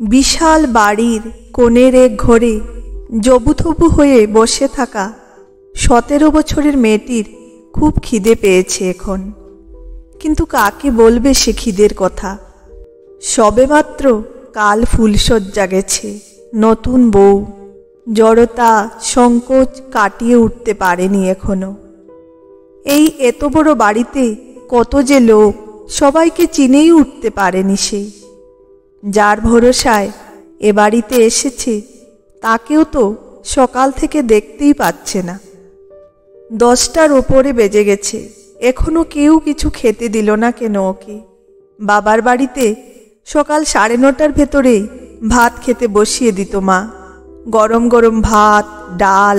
বিশাল বাড়ির কোণের এক ঘরে জবুথবু হয়ে বসে থাকা 17 বছরের মেয়েটির খুব খিদে পেয়েছে এখন। কিন্তু কাকে বলবে সে খিদের কথা? সবেমাত্র কাল ফুলশয্যা গেছে, নতুন বউ জড়তা সংকোচ কাটিয়ে উঠতে পারেনি এখনো। এই এত বড় বাড়িতে কত যে লোক, সবাইকে চিনেই উঠতে পারেনি সে। যার ভরসায় এ বাড়িতে এসেছে তাকেও তো সকাল থেকে দেখতেই পাচ্ছে না। 10টার ওপরে বেজে গেছে, এখনো কেউ কিছু খেতে দিল না কেন ওকে? বাবার বাড়িতে সকাল 9:30টার ভেতরেই ভাত খেতে বসিয়ে দিত মা। গরম গরম ভাত, ডাল,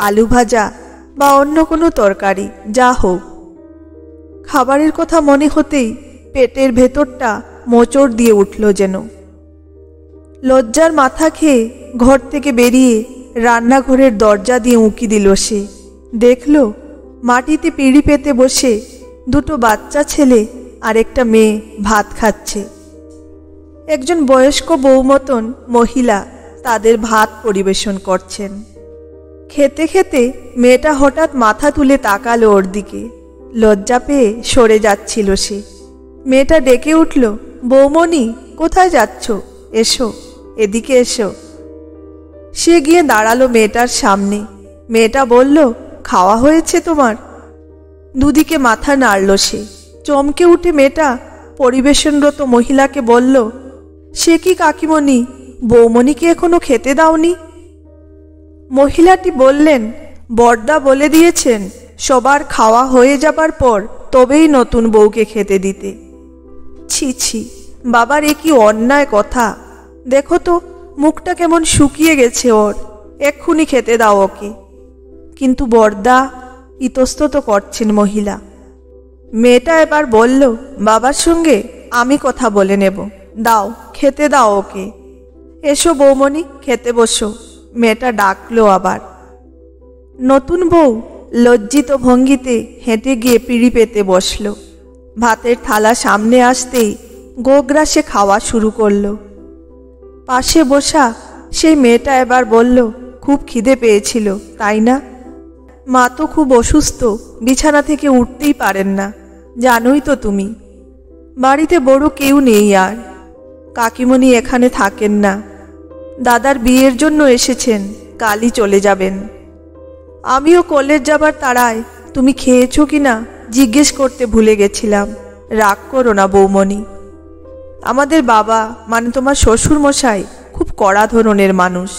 আলু ভাজা বা অন্য কোনো তরকারি, যা হোক। খাবারের কথা মনে হতেই পেটের ভেতরটা মোচড় দিয়ে উঠল যেন। লজ্জার মাথা খেয়ে ঘর থেকে বেরিয়ে রান্নাঘরের দরজা দিয়ে উঁকি দিল সে। দেখল মাটিতে পিঁড়ি পেতে বসে দুটো বাচ্চা ছেলে আর একটা মেয়ে ভাত খাচ্ছে। একজন বয়স্ক বউ মতন মহিলা তাদের ভাত পরিবেশন করছেন। খেতে খেতে মেয়েটা হঠাৎ মাথা তুলে তাকালো ওর দিকে। লজ্জা পেয়ে সরে যাচ্ছিল সে। মেয়েটা ডেকে উঠল, বৌমণি, কোথায় যাচ্ছ? এসো, এদিকে এসো। সে গিয়ে দাঁড়ালো মেয়েটার সামনে। মেয়েটা বলল, খাওয়া হয়েছে তোমার? দুদিকে মাথা নাড়ল সে। চমকে উঠে মেয়েটা পরিবেশনরত মহিলাকে বলল, সে কি কাকিমণি, বৌমণিকে এখনো খেতে দাওনি? মহিলাটি বললেন, বড়দা বলে দিয়েছেন সবার খাওয়া হয়ে যাবার পর তবেই নতুন বউকে খেতে দিতে। ছি ছি, বাবার এ কি অন্যায় কথা! দেখো তো মুখটা কেমন শুকিয়ে গেছে ওর, এক্ষুনি খেতে দাও ওকে। কিন্তু বড়দা ইতস্তত করছেন মহিলা। মেয়েটা এবার বলল, বাবার সঙ্গে আমি কথা বলে নেব, দাও খেতে দাও ওকে। এসো বৌমণি, খেতে বসো, মেয়েটা ডাকলো আবার। নতুন বউ লজ্জিত ভঙ্গিতে হেঁটে গিয়ে পিঁড়ি পেতে বসল। ভাতের থালা সামনে আসতেই গোগ্রাসে খাওয়া শুরু করলো। পাশে বসা সেই মেয়েটা এবার বলল, খুব খিদে পেয়েছিল তাই না? মা তো খুব অসুস্থ, বিছানা থেকে উঠতেই পারেন না, জানোই তো তুমি। বাড়িতে বড় কেউ নেই আর। কাকিমণি এখানে থাকেন না, দাদার বিয়ের জন্য এসেছেন, কালই চলে যাবেন। আমিও কলেজ যাবার তাড়ায় তুমি খেয়েছো কি না জিজ্ঞেস করতে ভুলে গেছিলাম। রাগ করো না বৌমণি। আমাদের বাবা মানে তোমার শ্বশুর মশাই খুব কড়া ধরনের মানুষ।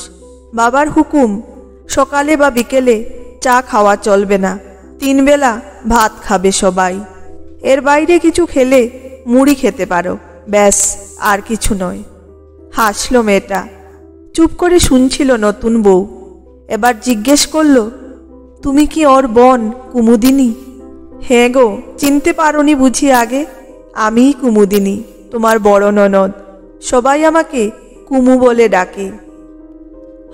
বাবার হুকুম, সকালে বা বিকেলে চা খাওয়া চলবে না, 3 বেলা ভাত খাবে সবাই। এর বাইরে কিছু খেলে মুড়ি খেতে পারো, ব্যাস, আর কিছু নয়। হাসলো মেয়েটা। চুপ করে শুনছিল নতুন বউ। এবার জিজ্ঞেস করল, তুমি কি ওর বোন কুমুদিনী? হ্যাঁ গো, চিনতে পারোনি বুঝি আগে? আমিই কুমুদিনী, তোমার বড় ননদ। সবাই আমাকে কুমু বলে ডাকে।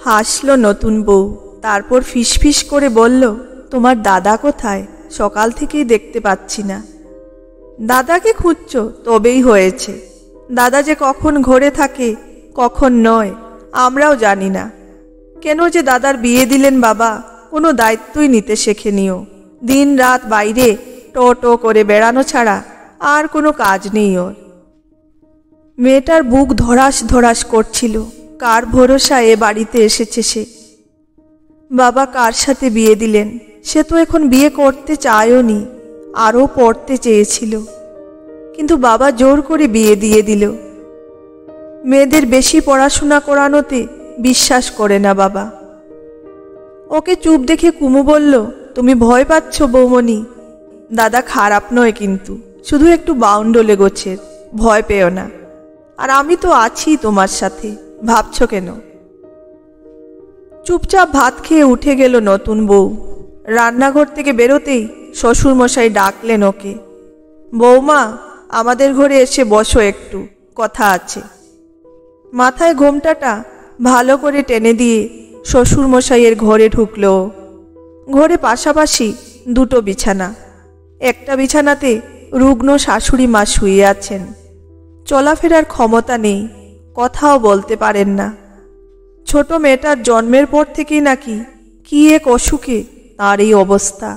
হাসলো নতুন বউ। তারপর ফিসফিস করে বলল, তোমার দাদা কোথায়? সকাল থেকেই দেখতে পাচ্ছি না। দাদাকে খুঁজছো? তবেই হয়েছে। দাদা যে কখন ঘরে থাকে কখন নয় আমরাও জানি না। কেন যে দাদার বিয়ে দিলেন বাবা, কোনো দায়িত্বই নিতে শেখেনিও। দিন রাত বাইরে টো টো করে বেড়ানো ছাড়া আর কোনো কাজ নেই ওর। মেয়েটার বুক ধড়াস ধড়াস করছিল। কার ভরসা এ বাড়িতে এসেছে সে? বাবা কার সাথে বিয়ে দিলেন? সে তো এখন বিয়ে করতে চায়ও নি, আরও পড়তে চেয়েছিল, কিন্তু বাবা জোর করে বিয়ে দিয়ে দিল। মেয়েদের বেশি পড়াশোনা করানোতে বিশ্বাস করে না বাবা। ওকে চুপ দেখে কুমু বলল, তুমি ভয় পাচ্ছ বৌমণি? দাদা খারাপ নয়, কিন্তু শুধু একটু বাউন্ডলে গোছের, ভয় পেও না। আর আমি তো আছি তোমার সাথে, ভাবছ কেন? চুপচাপ ভাত খেয়ে উঠে গেল নতুন বউ। রান্নাঘর থেকে বেরোতেই শ্বশুরমশাই ডাকলেন ওকে, বৌমা, আমাদের ঘরে এসে বসো, একটু কথা আছে। মাথায় ঘোমটাটা ভালো করে টেনে দিয়ে শ্বশুরমশাইয়ের ঘরে ঢুকল। ঘরে পাশাপাশি দুটো বিছানা। একটা বিছানাতে রুগ্ন শাশুড়ি মা শুয়ে আছেন। চলাফেরার ক্ষমতা নেই, কথাও বলতে পারেন না। ছোট মেয়েটার জন্মের পর থেকেই নাকি কি এক অসুখে তার এই অবস্থা।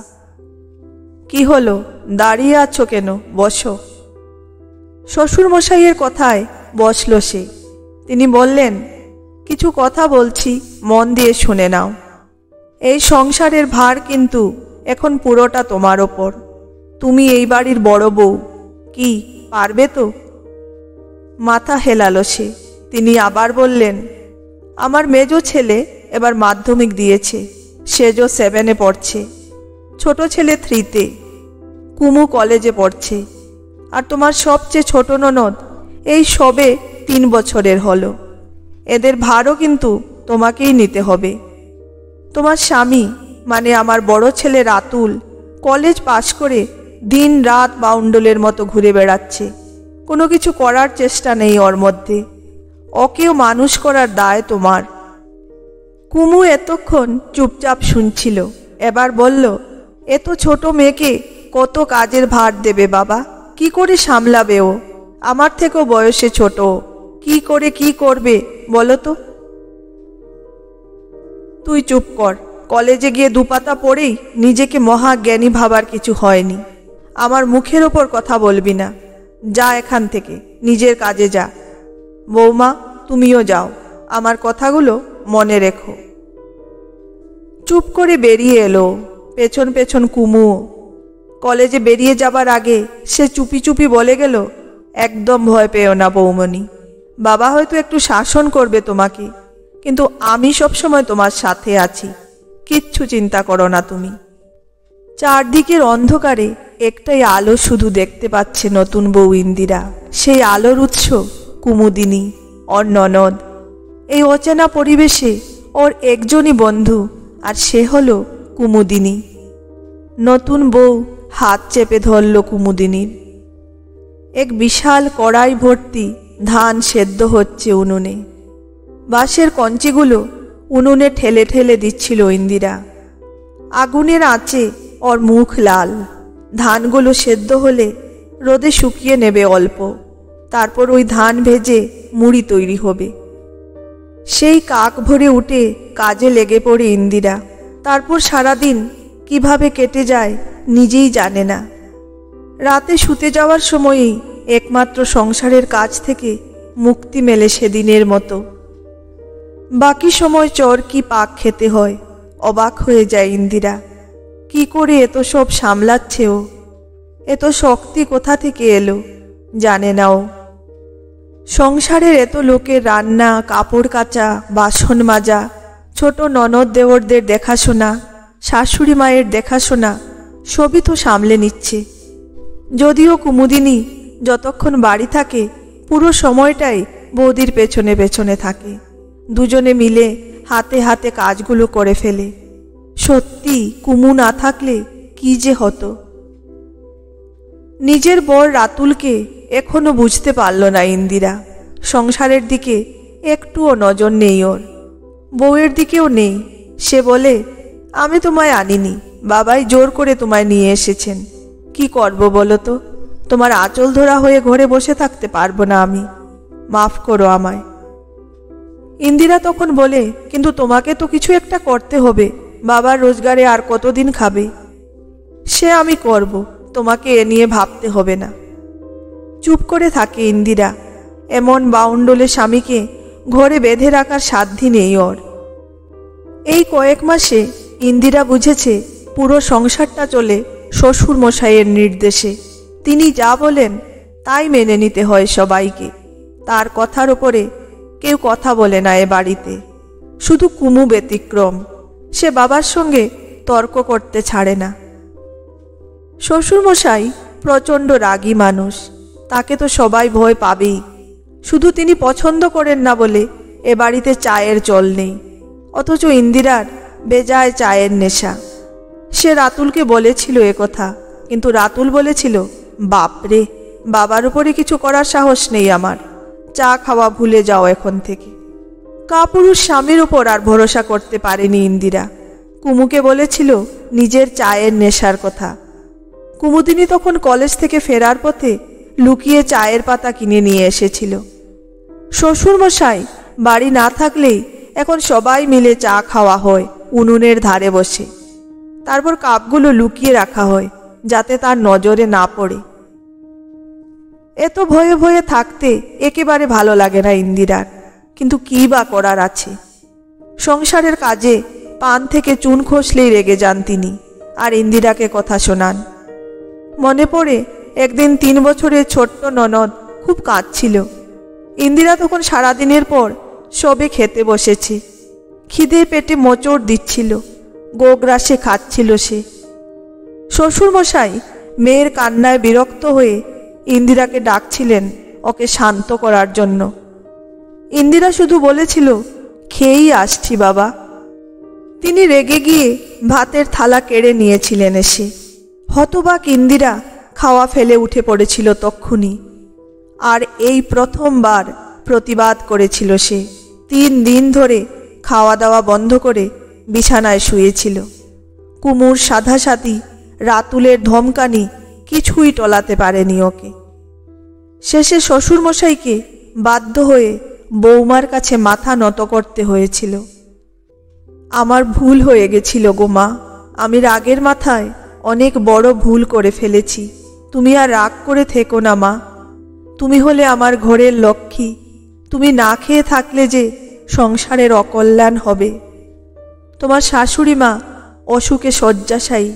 কি হলো, দাঁড়িয়ে আছো কেন? বসো। শ্বশুরমশাইয়ের কথায় বসল সে। তিনি বললেন, কিছু কথা বলছি, মন দিয়ে শুনে নাও। এই সংসারের ভার কিন্তু এখন পুরোটা তোমার ওপর। তুমি এই বাড়ির বড় বউ, কি পারবে তো? মাথা হেলালো সে। তিনি আবার বললেন, আমার মেজো ছেলে এবার মাধ্যমিক দিয়েছে, সেজো 7-এ পড়ছে, ছোট ছেলে 3-তে, কুমু কলেজে পড়ছে, আর তোমার সবচেয়ে ছোট ননদ এই সবে 3 বছরের হলো। এদের ভারও কিন্তু তোমাকেই নিতে হবে। তোমার স্বামী মানে আমার বড় ছেলে রাতুল কলেজ পাশ করে দিন রাত বাউন্ডলের মতো ঘুরে বেড়াচ্ছে। কোনো কিছু করার চেষ্টা নেই ওর মধ্যে। ওকেও মানুষ করার দায় তোমার। কুমু এতক্ষণ চুপচাপ শুনছিল। এবার বলল, এত ছোট মেয়েকে কত কাজের ভার দেবে বাবা? কি করে সামলাবে ও? আমার থেকেও বয়সে ছোট, কি করে কি করবে বলো তো? তুই চুপ কর। কলেজে গিয়ে দুপাতা পড়েই নিজেকে মহাজ্ঞানী ভাবার কিছু হয়নি। আমার মুখের ওপর কথা বলবি না। যা এখান থেকে, নিজের কাজে যা। বৌমা, তুমিও যাও, আমার কথাগুলো মনে রেখো। চুপ করে বেরিয়ে এলো। পেছন পেছন কুমুও। কলেজে বেরিয়ে যাবার আগে সে চুপি চুপি বলে গেল, একদম ভয় পেও না বৌমণি। বাবা হয়তো একটু শাসন করবে তোমাকে, কিন্তু আমি সবসময় তোমার সাথে আছি। কিচ্ছু চিন্তা করো না তুমি। চারদিকের অন্ধকারে একটাই আলো শুধু দেখতে পাচ্ছে নতুন বউ ইন্দিরা। সেই আলোর উৎস কুমুদিনী, ওর ননদ। এই অচেনা পরিবেশে ওর একজনই বন্ধু, আর সে হলো কুমুদিনী। নতুন বউ হাত চেপে ধরল কুমুদিনীর। এক বিশাল কড়াই ভর্তি ধান সেদ্ধ হচ্ছে উনুনে। বাঁশের কঞ্চিগুলো উনুনে ঠেলে ঠেলে দিচ্ছিল ইন্দিরা। আগুনের আঁচে ওর মুখ লাল। ধানগুলো সেদ্ধ হলে রোদে শুকিয়ে নেবে অল্প, তারপর ওই ধান ভেজে মুড়ি তৈরি হবে। সেই কাক ভরে উঠে কাজে লেগে পড়ে ইন্দিরা। তারপর সারাদিন কিভাবে কেটে যায় নিজেই জানে না। রাতে শুতে যাওয়ার সময়ই একমাত্র সংসারের কাজ থেকে মুক্তি মেলে সেদিনের মতো। বাকি সময় চর কি পাক খেতে হয়। অবাক হয়ে যায় ইন্দিরা। কি করে এত সব সামলাচ্ছে ও? এত শক্তি কোথা থেকে এলো জানে না ও। সংসারের এত লোকের রান্না, কাপড় কাচা, বাসন মাজা, ছোট ননদ দেওরদের দেখাশোনা, শাশুড়ি মায়ের দেখাশোনা, সবই তো সামলে নিচ্ছে। যদিও কুমুদিনী যতক্ষণ বাড়ি থাকে পুরো সময়টাই বৌদির পেছনে পেছনে থাকে। দুজনে মিলে হাতে হাতে কাজগুলো করে ফেলে। সত্যি কুমু না থাকলে কি যে হতো। নিজের বর রাতুলকে এখনো বুঝতে পারল না ইন্দিরা। সংসারের দিকে একটুও নজর নেই ওর, বউয়ের দিকেও নেই। সে বলে, আমি তোমায় আনিনি, বাবাই জোর করে তোমায় নিয়ে এসেছেন। কি করব বলো তো? তোমার আঁচল ধরা হয়ে ঘরে বসে থাকতে পারবো না আমি। মাফ করো আমায়। ইন্দিরা তখন বলে, কিন্তু তোমাকে তো কিছু একটা করতে হবে। বাবার রোজগারে আর কতদিন খাবে? সে আমি করব, তোমাকে এ নিয়ে ভাবতে হবে না। চুপ করে থাকে ইন্দিরা। এমন বাউন্ডলে স্বামীকে ঘরে বেঁধে রাখার সাধ্যি নেই ওর। এই কয়েক মাসে ইন্দিরা বুঝেছে পুরো সংসারটা চলে শ্বশুর মশাইয়ের নির্দেশে। তিনি যা বলেন তাই মেনে নিতে হয় সবাইকে। তার কথার ওপরে কেউ কথা বলে না এ বাড়িতে, শুধু কুমু ব্যতিক্রম। সে বাবার সঙ্গে তর্ক করতে ছাড়ে না। শ্বশুরমশাই প্রচণ্ড রাগী মানুষ, তাকে তো সবাই ভয় পাবেই। শুধু তিনি পছন্দ করেন না বলে এ বাড়িতে চায়ের চল নেই, অথচ ইন্দিরার বেজায় চায়ের নেশা। সে রাতুলকে বলেছিল এ কথা, কিন্তু রাতুল বলেছিল, বাপরে, বাবার উপরে কিছু করার সাহস নেই আমার, চা খাওয়া ভুলে যাও এখন থেকে। কাপুরুষ স্বামীর উপর আর ভরসা করতে পারেনি ইন্দিরা। কুমুকে বলেছিল নিজের চায়ের নেশার কথা। কুমুদিনী তখন কলেজ থেকে ফেরার পথে লুকিয়ে চায়ের পাতা কিনে নিয়ে এসেছিল। শ্বশুরমশাই বাড়ি না থাকলেই এখন সবাই মিলে চা খাওয়া হয় উনুনের ধারে বসে। তারপর কাপগুলো লুকিয়ে রাখা হয় যাতে তার নজরে না পড়ে। এত ভয়ে ভয়ে থাকতে একেবারে ভালো লাগে না ইন্দিরার, কিন্তু কী বা করার আছে। সংসারের কাজে পান থেকে চুন খসলেই রেগে যান তিনি, আর ইন্দিরাকে কথা শোনান। মনে পড়ে একদিন 3 বছরের ছোট্ট ননদ খুব কাঁদছিল। ইন্দিরা তখন সারাদিনের পর সবে খেতে বসেছে, খিদে পেটে মোচড় দিচ্ছিল, গোগ্রাসে খাচ্ছিল সে। শ্বশুরমশাই মেয়ের কান্নায় বিরক্ত হয়ে ইন্দিরাকে ডাকছিলেন ওকে শান্ত করার জন্য। ইন্দিরা শুধু বলেছিল, খেয়েই আসছি বাবা। তিনি রেগে গিয়ে ভাতের থালা কেড়ে নিয়েছিলেন এসে। হতবাক ইন্দিরা খাওয়া ফেলে উঠে পড়েছিল তক্ষুনি। আর এই প্রথমবার প্রতিবাদ করেছিল সে। 3 দিন ধরে খাওয়া দাওয়া বন্ধ করে বিছানায় শুয়েছিল। কুমুর সাধাসাধি রাতুলের ধমকানি কিছুই টলাতে পারেনি ওকে। শেষে শ্বশুরমশাইকে বাধ্য হয়ে বৌমার কাছে মাথা নত করতে হয়েছিল। আমার ভুল হয়ে গেছিল গো মা, আমি রাগের মাথায় অনেক বড় ভুল করে ফেলেছি। তুমি আর রাগ করে থেকো না মা, তুমি হলে আমার ঘরের লক্ষ্মী। তুমি না খেয়ে থাকলে যে সংসারের অকল্যাণ হবে। তোমার শাশুড়ি মা অসুখে শয্যাশায়ী,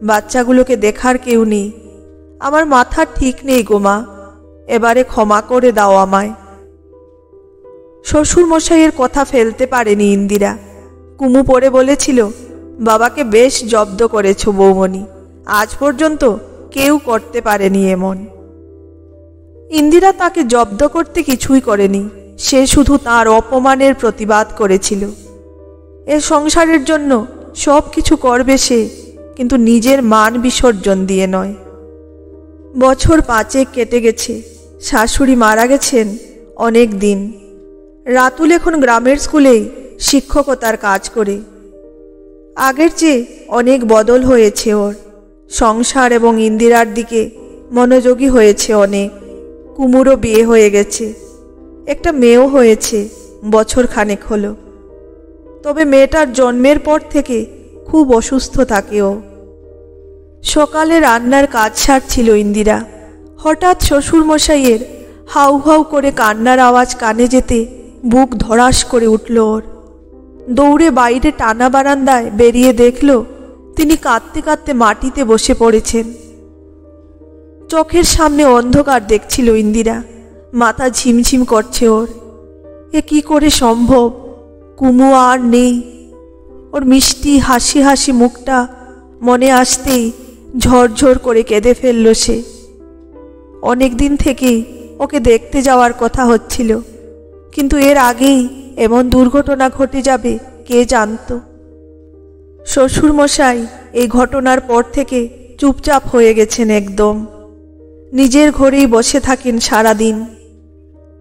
বাচ্চাগুলোকে দেখার কেউ নেই। আমার মাথা ঠিক নেই গো মা, এবারে ক্ষমা করে দাও আমায়। শ্বশুরমশাইয়ের কথা ফেলতে পারেনি ইন্দিরা। কুমু পড়ে বলেছিল, বাবাকে বেশ জব্দ করেছ বৌমণি, আজ পর্যন্ত কেউ করতে পারেনি এমন। ইন্দিরা তাকে জব্দ করতে কিছুই করেনি, সে শুধু তার অপমানের প্রতিবাদ করেছিল। এ সংসারের জন্য সব কিছু করবে সে, কিন্তু নিজের মান বিসর্জন দিয়ে নয়। বছর 5 কেটে গেছে, শাশুড়ি মারা গেছেন অনেক দিন। রাতুল এখন গ্রামের স্কুলেই শিক্ষকতার কাজ করে। আগের চেয়ে অনেক বদল হয়েছে ওর। সংসার এবং ইন্দিরার দিকে মনোযোগী হয়েছে অনেক। কুমুরও বিয়ে হয়ে গেছে, একটা মেয়েও হয়েছে, বছর খানেক হলো। তবে মেয়েটার জন্মের পর থেকে খুব অসুস্থ থাকে ও। সকালে রান্নার কাজ সারছিল ইন্দিরা, হঠাৎ শ্বশুরমশাইয়ের হাউ হাউ করে কান্নার আওয়াজ কানে যেতে বুক ধড়াস করে উঠল ওর। দৌড়ে বাইরে টানা বারান্দায় বেরিয়ে দেখল তিনি কাঁদতে কাঁদতে মাটিতে বসে পড়েছেন। চোখের সামনে অন্ধকার দেখছিল ইন্দিরা, মাথা ঝিমঝিম করছে ওর। এ কি করে সম্ভব? কুমু আর নেই। ওর মিষ্টি হাসি হাসি মুখটা মনে আসতেই ঝরঝর করে কেঁদে ফেলল সে। অনেক দিন থেকেই ওকে দেখতে যাওয়ার কথা হচ্ছিল, কিন্তু এর আগেই এমন দুর্ঘটনা ঘটে যাবে কে জানত। শ্বশুরমশাই এই ঘটনার পর থেকে চুপচাপ হয়ে গেছেন একদম। নিজের ঘরেই বসে থাকেন সারাদিন।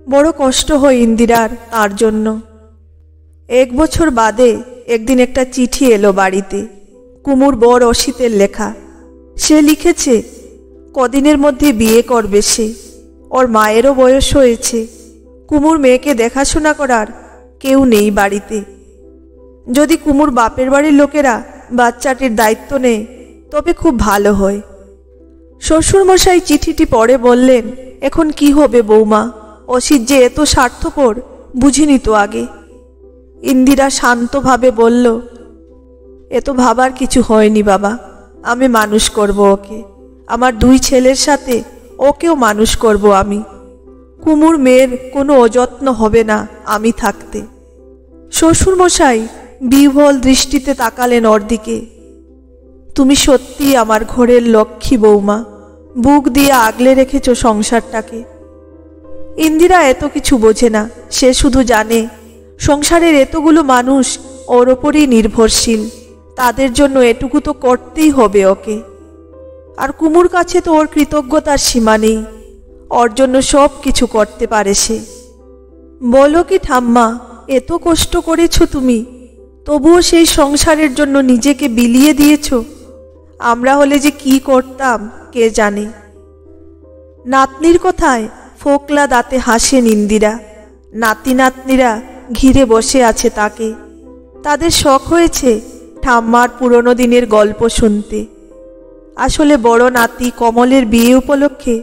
বড় কষ্ট হয় ইন্দিরার তার জন্য। 1 বছর বাদে একদিন একটা চিঠি এলো বাড়িতে, কুমুর বর অসিতের লেখা। সে লিখেছে কদিনের মধ্যে বিয়ে করবে সে। ওর মায়েরও বয়স হয়েছে। কুমুর মেয়েকে দেখাশোনা করার কেউ নেই বাড়িতে। যদি কুমুর বাপের বাড়ির লোকেরা বাচ্চাটির দায়িত্ব নেয় তবে খুব ভালো হয়। শ্বশুরমশাই চিঠিটি পড়ে বললেন, এখন কি হবে বৌমা? অসিত যে এত স্বার্থপর বুঝিনি তো আগে। ইন্দিরা শান্তভাবে বলল, এত ভাবার কিছু হয়নি বাবা, আমি মানুষ করব ওকে। আমার 2 ছেলের সাথে ওকেও মানুষ করব আমি। কুমুর মেয়ের কোনো অযত্ন হবে না আমি থাকতে। শ্বশুরমশাই বিহ্বল দৃষ্টিতে তাকালেন ওর দিকে। তুমি সত্যি আমার ঘরের লক্ষ্মী বৌমা, বুক দিয়ে আগলে রেখেছ সংসারটাকে। ইন্দিরা এত কিছু বোঝে না, সে শুধু জানে সংসারের এতগুলো মানুষ ওর ওপরই নির্ভরশীল, তাদের জন্য এটুকু তো করতেই হবে ওকে। আর কুমুর কাছে তো ওর কৃতজ্ঞতার সীমা নেই, ওর জন্য সব কিছু করতে পারে সে। বলো কি ঠাম্মা, এত কষ্ট করেছ তুমি, তবুও সেই সংসারের জন্য নিজেকে বিলিয়ে দিয়েছ। আমরা হলে যে কি করতাম কে জানে। নাতনির কথায় ফোকলা দাঁতে হাসেন ইন্দিরা। নাতি নাতনিরা ঘিরে বসে আছে তাকে। তাদের শখ হয়েছে ঠাম্মার পুরনো দিনের গল্প শুনতে। আসলে বড় নাতি কমলের বিয়ে উপলক্ষে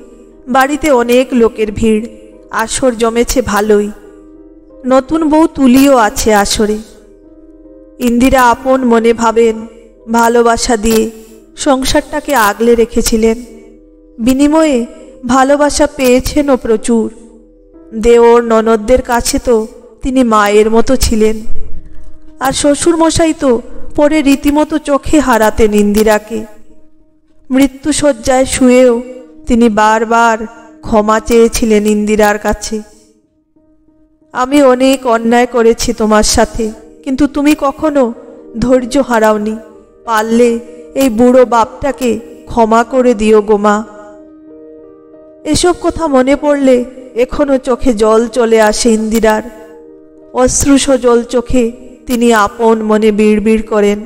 বাড়িতে অনেক লোকের ভিড়। আসর জমেছে ভালোই। নতুন বউ তুলিও আছে আসরে। ইন্দিরা আপন মনে ভাবেন ভালোবাসা দিয়ে সংসারটাকে আগলে রেখেছিলেন। বিনিময়ে ভালোবাসা পেয়েছেনও প্রচুর। দেওর ননদদের কাছে তো তিনি মায়ের মতো ছিলেন। আর শ্বশুরমশাই তো পরে রীতিমতো চোখে হারাতেন ইন্দিরাকে। মৃত্যুশয্যায় শুয়েও তিনি বারবার ক্ষমা চেয়েছিলেন ইন্দিরার কাছে। আমি অনেক অন্যায় করেছি তোমার সাথে, কিন্তু তুমি কখনো ধৈর্য হারাওনি। পারলে এই বুড়ো বাপটাকে ক্ষমা করে দিও গো মা। এসব কথা মনে পড়লে এখনো চোখে জল চলে আসে ইন্দিরার। অশ্রুসজল চোখে তিনি আপন মনে বিড়বিড় করেন,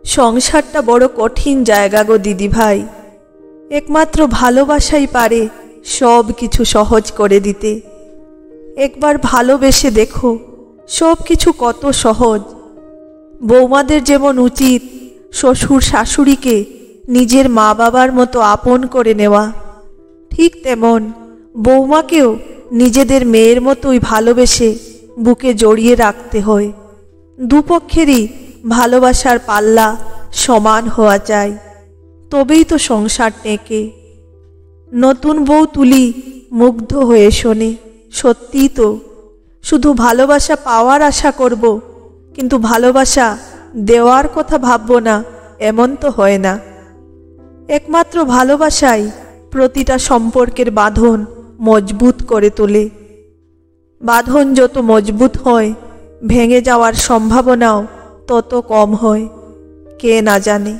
সংসারটা বড় কঠিন জায়গা গো দিদি ভাই। একমাত্র ভালোবাসাই পারে সব কিছু সহজ করে দিতে। একবার ভালোবেসে দেখো সব কিছু কত সহজ। বৌমাদের যেমন উচিত শ্বশুর শাশুড়িকে নিজের মা বাবার মতো আপন করে নেওয়া, ঠিক তেমন বৌমাকেও নিজেদের মেয়ের মতোই ভালোবেসে বুকে জড়িয়ে রাখতে হয়। দুপক্ষেরই ভালোবাসার পাল্লা সমান হওয়া চাই, তবেই তো সংসার টেকে। নতুন বউ তুলি মুগ্ধ হয়ে শোনে, সত্যিই তো শুধু ভালোবাসা পাওয়ার আশা করব, কিন্তু ভালোবাসা দেওয়ার কথা ভাবব না, এমন তো হয় না। একমাত্র ভালোবাসাই প্রতিটা সম্পর্কের বাঁধন মজবুত করে তোলে। বাঁধন যত মজবুত হয় ভেঙে যাওয়ার সম্ভাবনাও তত কম হয়। কে না জানে।